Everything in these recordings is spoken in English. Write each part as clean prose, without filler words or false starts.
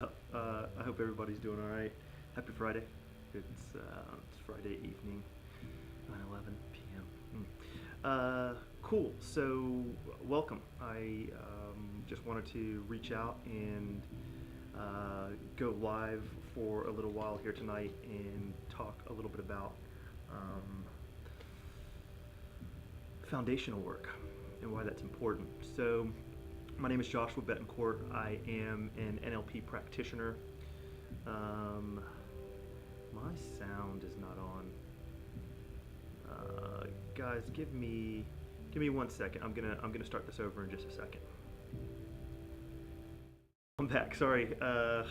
I hope everybody's doing all right. Happy Friday. It's Friday evening, 9:11 p.m. Cool. So, welcome. I just wanted to reach out and go live for a little while here tonight and talk a little bit about um, foundational work and why that's important. So, my name is Joshua Betancourt. I am an NLP practitioner. Um, my sound is not on. Guys, give me 1 second. I'm gonna start this over in just a second. I'm back. Sorry. I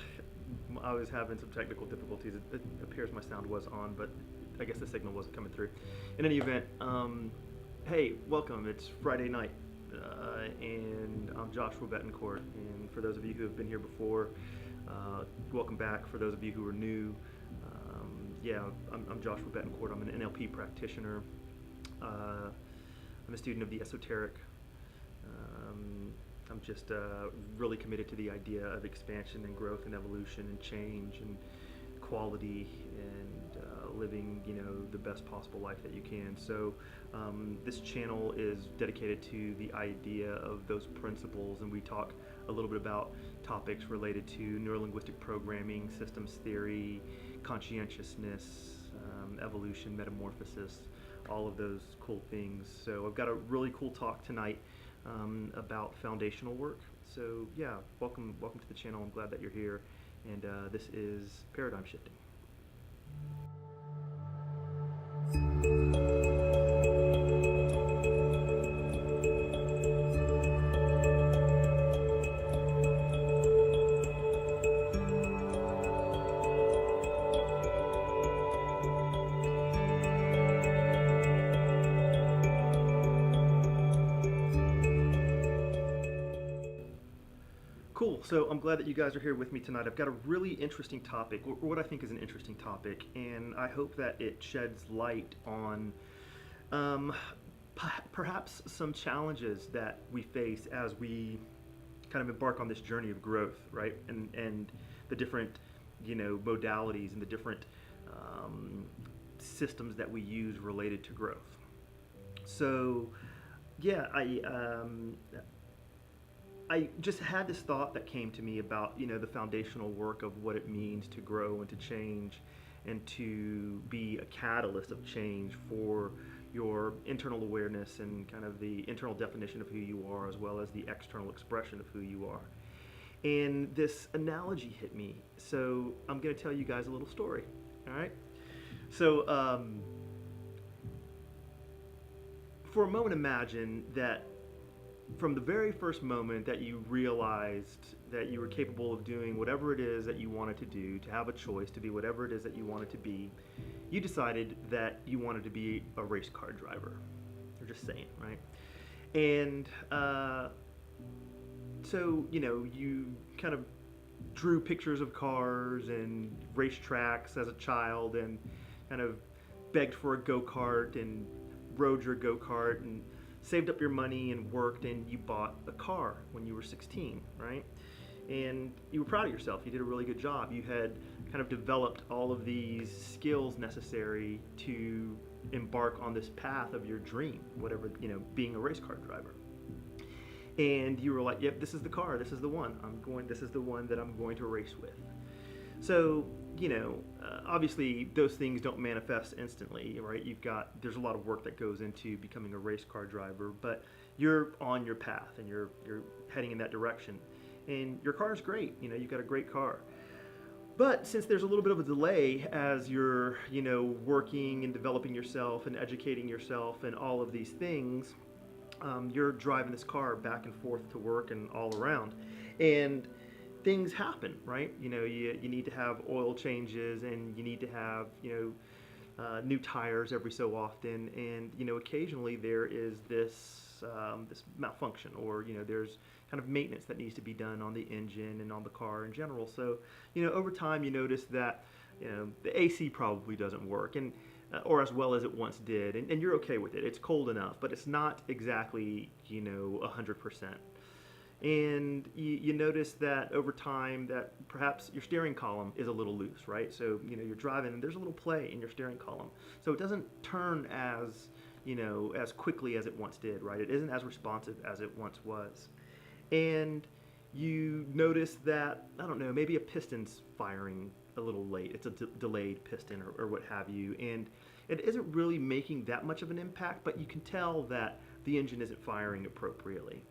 was having some technical difficulties. It appears my sound was on, but I guess the signal wasn't coming through. In any event, hey, welcome. It's Friday night, and I'm Joshua Betancourt. And for those of you who have been here before, welcome back. For those of you who are new, yeah, I'm Joshua Betancourt. I'm an NLP practitioner. I'm a student of the esoteric. Um, I'm just really committed to the idea of expansion and growth and evolution and change and quality and living, the best possible life that you can. So this channel is dedicated to the idea of those principles, and we talk a little bit about topics related to neurolinguistic programming, systems theory, conscientiousness, evolution, metamorphosis, all of those cool things. So I've got a really cool talk tonight about foundational work. So yeah, welcome to the channel. I'm glad that you're here, and this is Paradigm Shifting. Cool. So I'm glad that you guys are here with me tonight. I've got a really interesting topic, or what I think is an interesting topic, and I hope that it sheds light on um, perhaps some challenges that we face as we kind of embark on this journey of growth, right? And the different, modalities and the different um, systems that we use related to growth. So, yeah, I just had this thought that came to me about, the foundational work of what it means to grow and to change and to be a catalyst of change for your internal awareness and kind of the internal definition of who you are, as well as the external expression of who you are. And this analogy hit me. So I'm going to tell you guys a little story. All right. So for a moment, imagine that from the very first moment that you realized that you were capable of doing whatever it is that you wanted to do, to have a choice to be whatever it is that you wanted to be, you decided that you wanted to be a race car driver. You're just saying, right? And so, you kind of drew pictures of cars and racetracks as a child and kind of begged for a go-kart and rode your go-kart and saved up your money and worked, and you bought a car when you were 16, right? And you were proud of yourself. You did a really good job. You had kind of developed all of these skills necessary to embark on this path of your dream, whatever, being a race car driver. And you were like, yep, this is the car. This is the one. This is the one that I'm going to race with. So, obviously those things don't manifest instantly, right? There's a lot of work that goes into becoming a race car driver, but you're on your path and you're heading in that direction. And your car is great, you've got a great car. But since there's a little bit of a delay as you're, working and developing yourself and educating yourself and all of these things, you're driving this car back and forth to work and all around. And things happen, right? You need to have oil changes, and you need to have, new tires every so often, and occasionally there is this malfunction, or there's kind of maintenance that needs to be done on the engine and on the car in general. So over time you notice that the AC probably doesn't work, and or as well as it once did, and you're okay with it. It's cold enough, but it's not exactly 100%. And you notice that over time that perhaps your steering column is a little loose, right? So you're driving and there's a little play in your steering column, so it doesn't turn as as quickly as it once did, right? It isn't as responsive as it once was. And you notice that, I don't know, maybe a piston's firing a little late. It's a delayed piston or what have you, and it isn't really making that much of an impact, but you can tell that the engine isn't firing appropriately.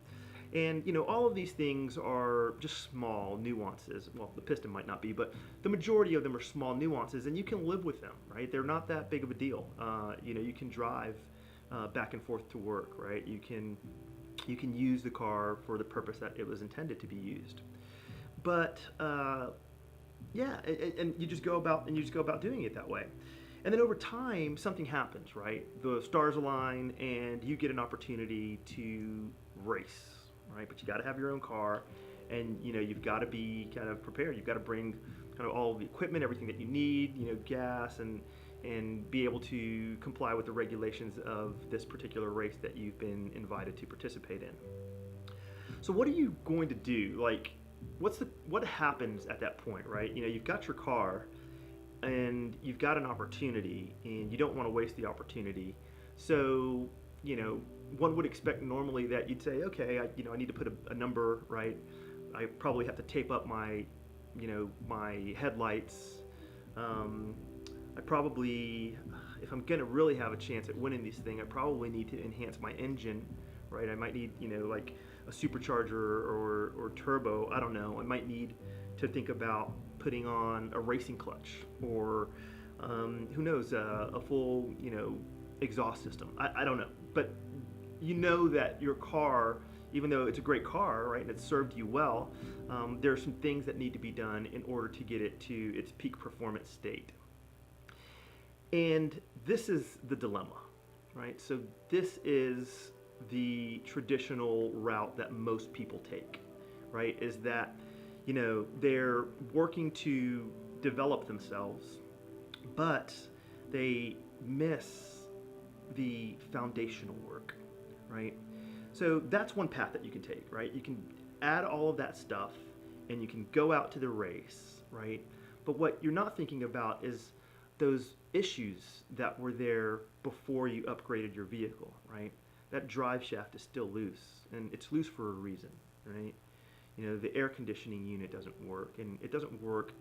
And all of these things are just small nuances. Well, the piston might not be, but the majority of them are small nuances, and you can live with them, right? They're not that big of a deal. You can drive back and forth to work, right? You can use the car for the purpose that it was intended to be used. But yeah, and you just go about doing it that way. And then over time, something happens, right? The stars align, and you get an opportunity to race, right? But you got to have your own car, and you've got to be kind of prepared. You've got to bring kind of all the equipment, everything that you need, gas, and be able to comply with the regulations of this particular race that you've been invited to participate in. So what are you going to do? Like, what happens at that point, right? You've got your car, and you've got an opportunity, and you don't want to waste the opportunity. So one would expect normally that you'd say, okay, I need to put a number, right? I probably have to tape up my headlights. I probably, if I'm gonna really have a chance at winning this thing, I probably need to enhance my engine, right? I might need, like a supercharger or turbo. I don't know. I might need to think about putting on a racing clutch, or who knows, a full, exhaust system. I don't know, but that your car, even though it's a great car, right, and it's served you well, there are some things that need to be done in order to get it to its peak performance state. And this is the dilemma, right? So this is the traditional route that most people take, right? Is that, they're working to develop themselves, but they miss the foundational work, right? So that's one path that you can take, right? You can add all of that stuff and you can go out to the race, right? But what you're not thinking about is those issues that were there before you upgraded your vehicle, right? That drive shaft is still loose, and it's loose for a reason, right? The air conditioning unit doesn't work, and it doesn't work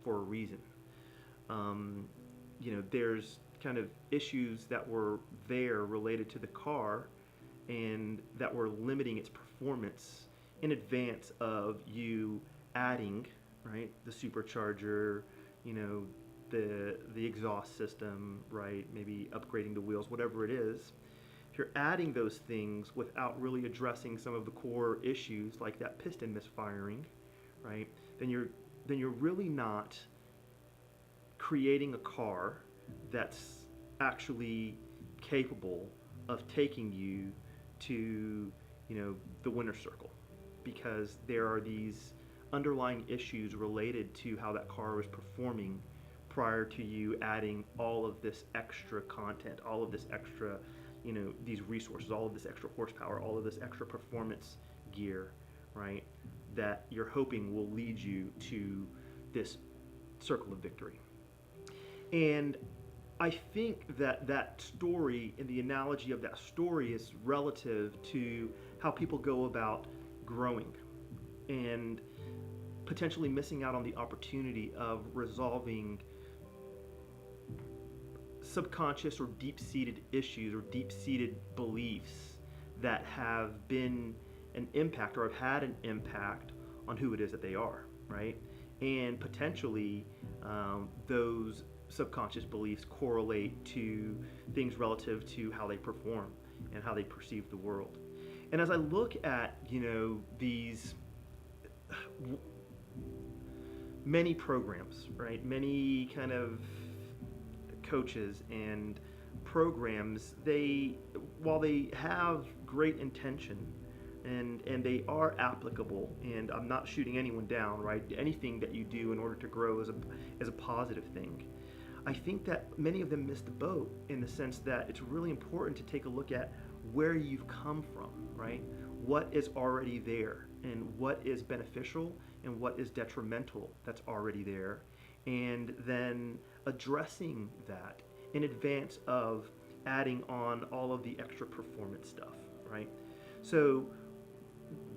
for a reason. There's kind of issues that were there related to the car and that were limiting its performance in advance of you adding, right, the supercharger, the exhaust system, right, maybe upgrading the wheels, whatever it is. If you're adding those things without really addressing some of the core issues like that piston misfiring, right, then you're really not creating a car that's actually capable of taking you to the winner's circle, because there are these underlying issues related to how that car was performing prior to you adding all of this extra content, all of this extra, these resources, all of this extra horsepower, all of this extra performance gear, right, that you're hoping will lead you to this circle of victory. And I think that story and the analogy of that story is relative to how people go about growing and potentially missing out on the opportunity of resolving subconscious or deep-seated issues or deep-seated beliefs that have been an impact or have had an impact on who it is that they are, right? And potentially those subconscious beliefs correlate to things relative to how they perform and how they perceive the world. And as I look at, these many programs, right, many kind of coaches and programs, while they have great intention and they are applicable, and I'm not shooting anyone down, right? Anything that you do in order to grow is a positive thing. I think that many of them miss the boat in the sense that it's really important to take a look at where you've come from, right? What is already there, and what is beneficial and what is detrimental that's already there, and then addressing that in advance of adding on all of the extra performance stuff, right? So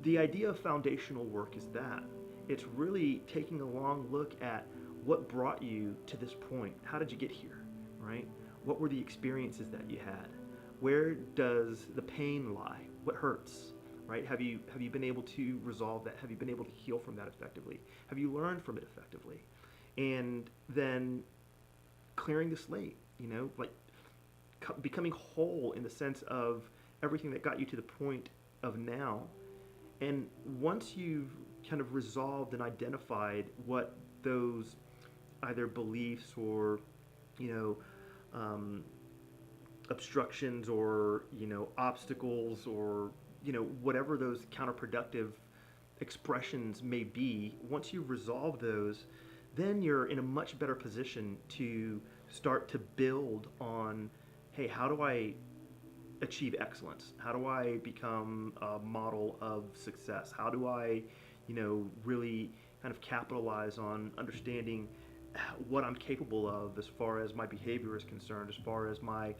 the idea of foundational work is that it's really taking a long look at what brought you to this point. How did you get here, right? What were the experiences that you had? Where does the pain lie? What hurts, right? Have you been able to resolve that? Have you been able to heal from that effectively? Have you learned from it effectively? And then clearing the slate, like becoming whole in the sense of everything that got you to the point of now. And once you've kind of resolved and identified what those either beliefs or, you know, um, obstructions or, obstacles or, whatever those counterproductive expressions may be, once you resolve those, then you're in a much better position to start to build on, hey, how do I achieve excellence? How do I become a model of success? How do I, really kind of capitalize on understanding what I'm capable of as far as my behavior is concerned, as far as my,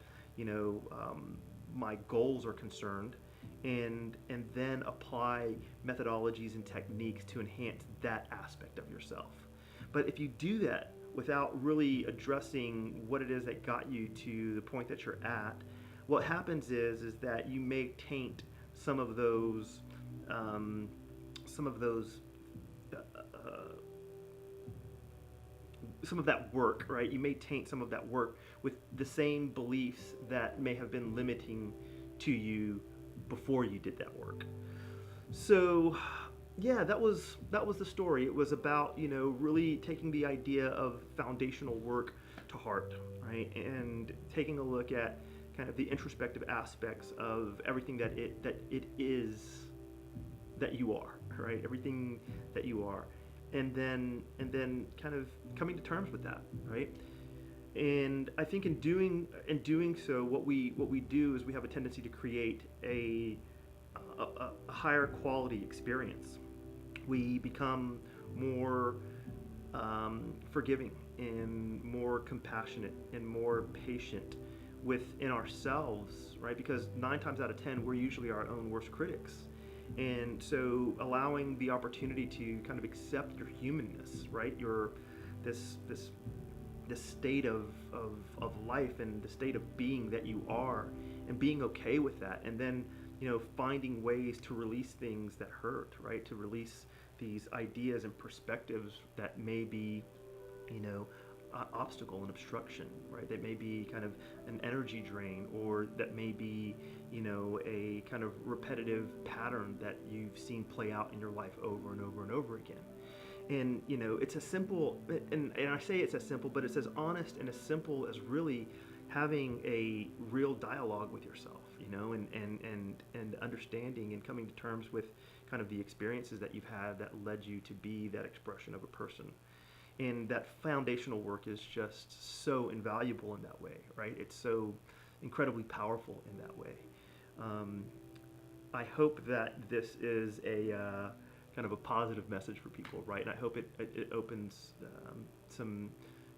my goals are concerned, and then apply methodologies and techniques to enhance that aspect of yourself. But if you do that without really addressing what it is that got you to the point that you're at, what happens is that you may taint some of those um, some of those some of that work, right? You may taint some of that work with the same beliefs that may have been limiting to you before you did that work. So, yeah, that was the story. It was about really taking the idea of foundational work to heart, right, and taking a look at kind of the introspective aspects of everything that it is that you are, right? Everything that you are, and then kind of coming to terms with that, right? And I think in doing so, what we do is we have a tendency to create a higher quality experience. We become more forgiving and more compassionate and more patient within ourselves, right? Because 9 times out of 10, we're usually our own worst critics. And so allowing the opportunity to kind of accept your humanness, right? Your this state of life and the state of being that you are, and being okay with that, and then finding ways to release things that hurt, right? To release these ideas and perspectives that may be obstacle and obstruction, right? That may be kind of an energy drain, or that may be a kind of repetitive pattern that you've seen play out in your life over and over and over again. And it's as simple, and I say it's as simple, but it's as honest and as simple as really having a real dialogue with yourself, and understanding and coming to terms with kind of the experiences that you've had that led you to be that expression of a person. And that foundational work is just so invaluable in that way, right? It's so incredibly powerful in that way. Um, I hope that this is a kind of a positive message for people, right? And I hope it opens some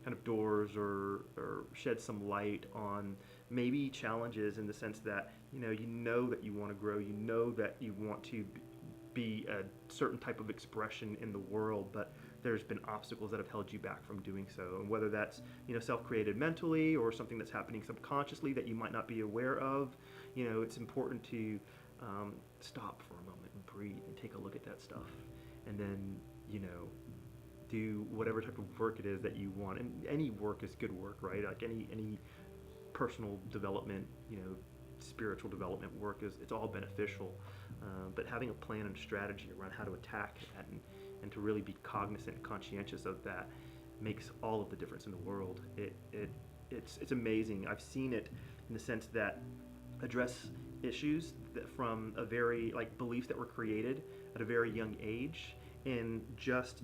kind of doors, or sheds some light on maybe challenges, in the sense that that you want to grow, that you want to be a certain type of expression in the world, but there's been obstacles that have held you back from doing so. And whether that's self-created mentally, or something that's happening subconsciously that you might not be aware of, it's important to stop for a moment and breathe and take a look at that stuff, and then do whatever type of work it is that you want. And any work is good work, right? Like any personal development, spiritual development work, it's all beneficial. But having a plan and strategy around how to attack that, and to really be cognizant and conscientious of that, makes all of the difference in the world. It's amazing. I've seen it in the sense that address issues that from a very, like, beliefs that were created at a very young age, and just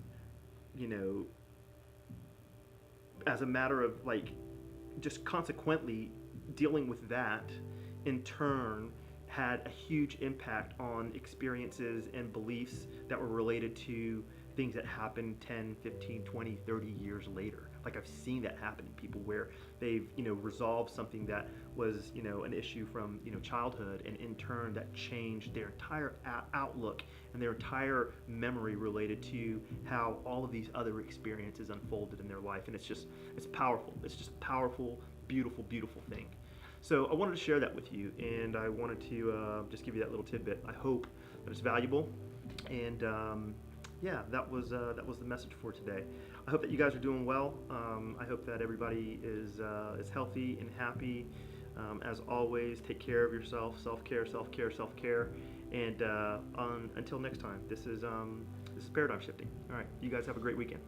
as a matter of, like, just consequently dealing with that, in turn had a huge impact on experiences and beliefs that were related to things that happened 10, 15, 20, 30 years later. Like I've seen that happen in people where they've, resolved something that was, an issue from, childhood, and in turn that changed their entire outlook and their entire memory related to how all of these other experiences unfolded in their life. And it's powerful. It's just a powerful, beautiful, beautiful thing. So I wanted to share that with you, and I wanted to just give you that little tidbit. I hope that it's valuable, and yeah, that was the message for today. I hope that you guys are doing well. I hope that everybody is healthy and happy. As always, take care of yourself. Self-care, self-care, self-care. And until next time, this is paradigm shifting. All right, you guys have a great weekend.